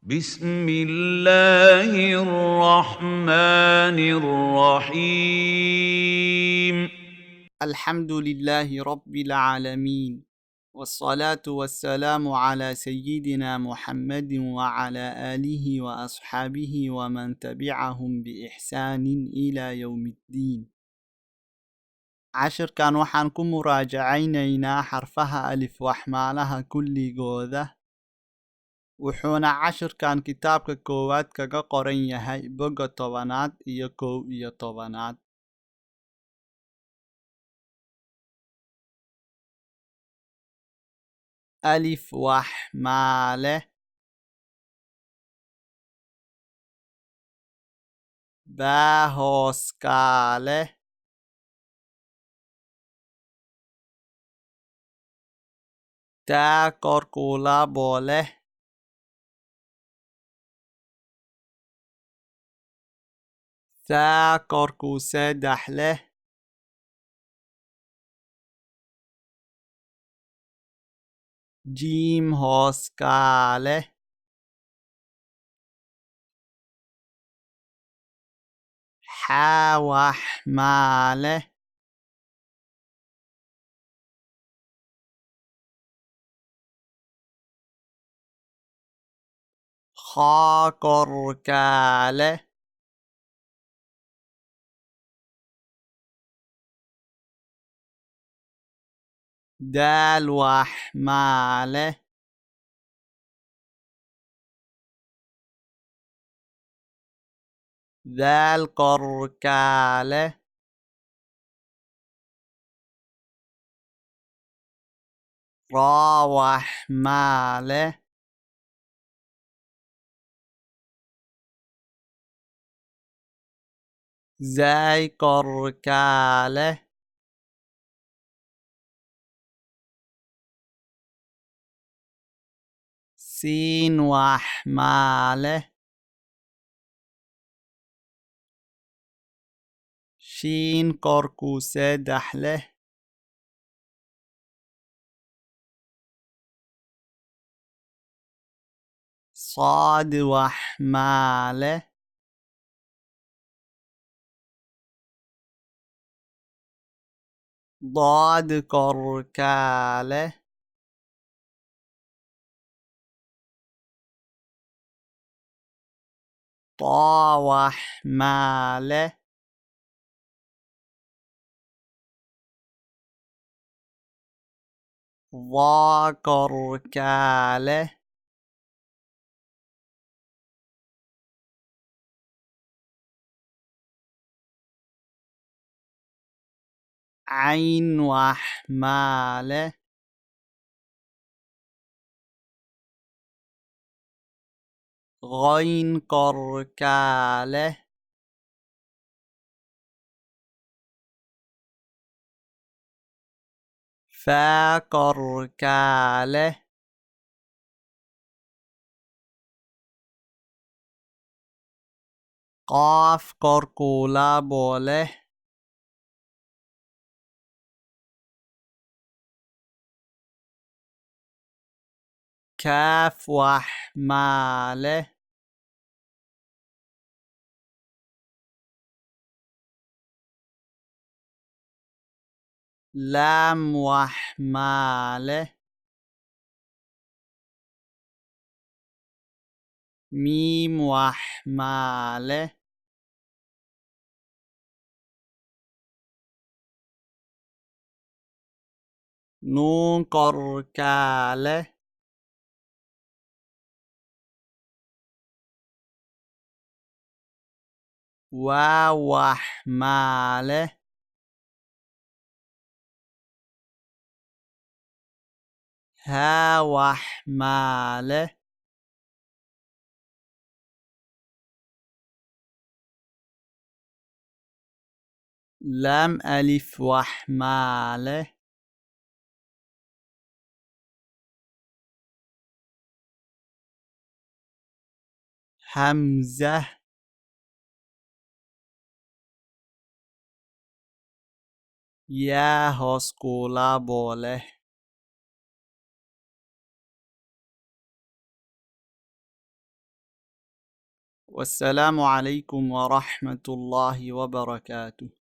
بسم الله الرحمن الرحيم الحمد لله رب العالمين والصلاة والسلام على سيدنا محمد وعلى آله وأصحابه ومن تبعهم بإحسان إلى يوم الدين. cashirkan waxaan ku muraajacaynaynaa xarfaha alif wax maalaha kulligooda, wuxuuna cashirkan kitaabka koowaad kaga qoran yahay boga 10 iyo 11. alif wax maale, baa hoos kaale, taa korkuu labo leh, taa korkuu saddex leh, jiim hoos kaale, xaa wax maale, khaa kor kaale, daal wax maale, daal kor kaale, raa wax maale, zaay kor kaale, siin wax maale, shiin korkuu saddex leh, saad wax maale, daad kor kaale, taa wax maale, daa kor kaale, cayn wax maale, ghayn kor kaale, faa kor kaale, qaaf korkuu labo leh, kaaf wax maale, laam wax maale, miim wax maale, nuun kor kaale, waaw wax maale, haa wax maale, laam alif wax maale, hamzah, yaa hoos kuu labo leh, والسلام عليكم ورحمة الله وبركاته.